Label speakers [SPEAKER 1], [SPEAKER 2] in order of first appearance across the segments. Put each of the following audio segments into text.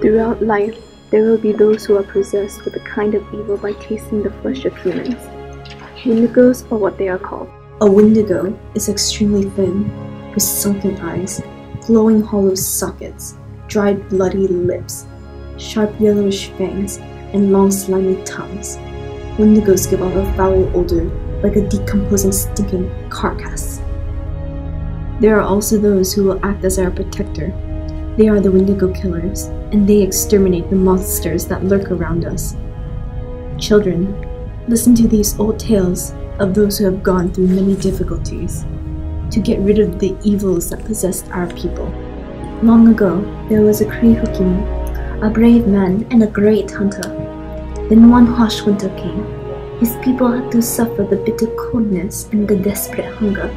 [SPEAKER 1] Throughout life, there will be those who are possessed with a kind of evil by tasting the flesh of humans. Windigos are what they are called.
[SPEAKER 2] A Windigo is extremely thin, with sunken eyes, glowing hollow sockets, dried bloody lips, sharp yellowish fangs, and long slimy tongues. Windigos give off a foul odor like a decomposing stinking carcass. There are also those who will act as our protector. They are the Windigo killers, and they exterminate the monsters that lurk around us. Children, listen to these old tales of those who have gone through many difficulties to get rid of the evils that possessed our people. Long ago, there was a Quynh, a brave man and a great hunter. Then one harsh winter came. His people had to suffer the bitter coldness and the desperate hunger.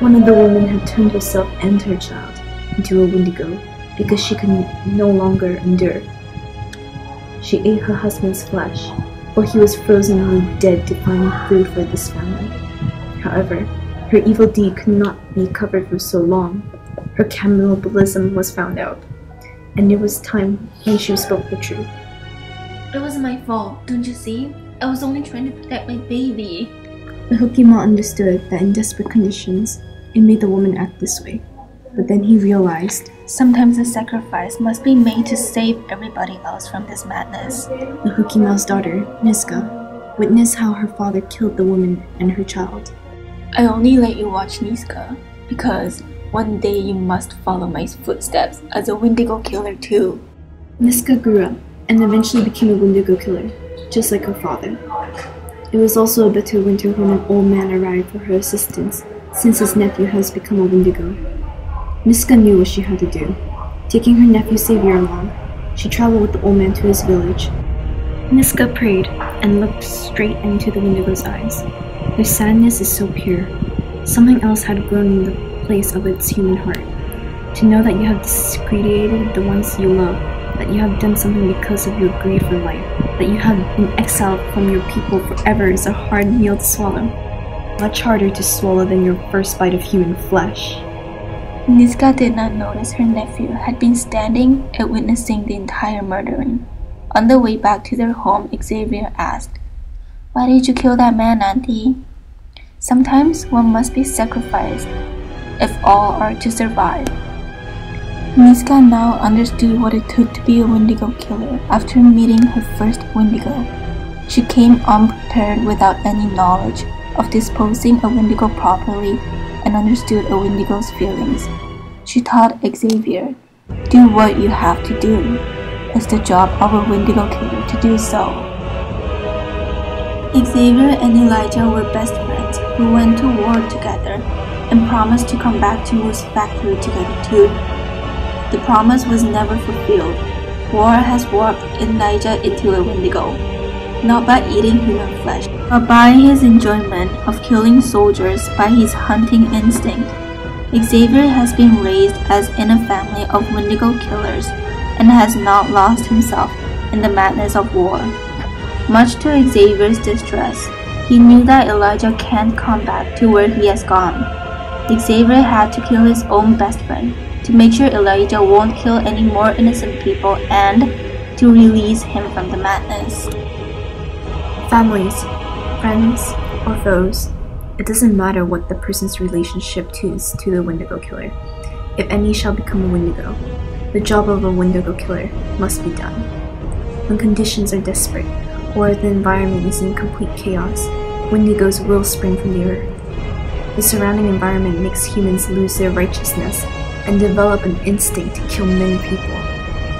[SPEAKER 2] One of the women had turned herself and her child into a Windigo because she could no longer endure. She ate her husband's flesh, for he was frozenly dead to find food for this family. However, her evil deed could not be covered for so long. Her cannibalism was found out, and it was time when she spoke the truth.
[SPEAKER 3] It was my fault, don't you see? I was only trying to protect my baby.
[SPEAKER 2] The Hukima understood that in desperate conditions, it made the woman act this way. But then he realized
[SPEAKER 3] sometimes a sacrifice must be made to save everybody else from this madness.
[SPEAKER 2] The Hukima's daughter, Niska, witnessed how her father killed the woman and her child.
[SPEAKER 3] I only let you watch Niska because one day you must follow my footsteps as a Windigo killer too.
[SPEAKER 2] Niska grew up and eventually became a Windigo killer, just like her father. It was also a bitter winter when an old man arrived for her assistance, since his nephew has become a Windigo. Niska knew what she had to do. Taking her nephew Xavier along, she traveled with the old man to his village. Niska prayed and looked straight into the Windigo's eyes. Their sadness is so pure. Something else had grown in the place of its human heart. To know that you have discredited the ones you love, that you have done something because of your grief for life, that you have been exiled from your people forever is a hard meal to swallow. Much harder to swallow than your first bite of human flesh.
[SPEAKER 3] Niska did not notice her nephew had been standing and witnessing the entire murdering. On the way back to their home, Xavier asked, "Why did you kill that man, Auntie?" Sometimes one must be sacrificed if all are to survive. Niska now understood what it took to be a Windigo killer after meeting her first Windigo. She came unprepared without any knowledge of disposing a Windigo properly and understood a Windigo's feelings. She taught Xavier, "Do what you have to do. It's the job of a Windigo killer to do so." Xavier and Elijah were best friends who went to war together and promised to come back to Moose Factory together too. The promise was never fulfilled. War has warped Elijah into a Windigo, not by eating human flesh, but by his enjoyment of killing soldiers by his hunting instinct. Xavier has been raised as in a family of Windigo killers and has not lost himself in the madness of war. Much to Xavier's distress, he knew that Elijah can't come back to where he has gone. Xavier had to kill his own best friend to make sure Elijah won't kill any more innocent people and to release him from the madness.
[SPEAKER 2] Families, friends, or foes, it doesn't matter what the person's relationship is to the Windigo killer. If any shall become a Windigo, the job of a Windigo killer must be done. When conditions are desperate, or the environment is in complete chaos, Windigos will spring from the earth. The surrounding environment makes humans lose their righteousness and develop an instinct to kill many people.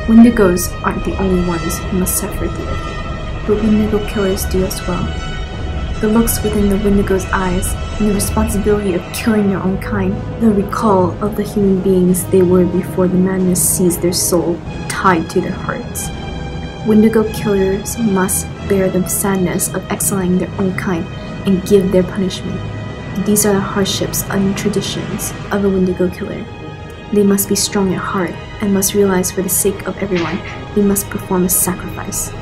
[SPEAKER 2] Windigos aren't the only ones who must suffer through it, but Windigo killers do as well. The looks within the Windigo's eyes and the responsibility of killing their own kind, the recall of the human beings they were before the madness seized their soul tied to their hearts. Windigo killers must bear the sadness of exiling their own kind and give their punishment. These are the hardships and traditions of a Windigo killer. They must be strong at heart and must realize for the sake of everyone, they must perform a sacrifice.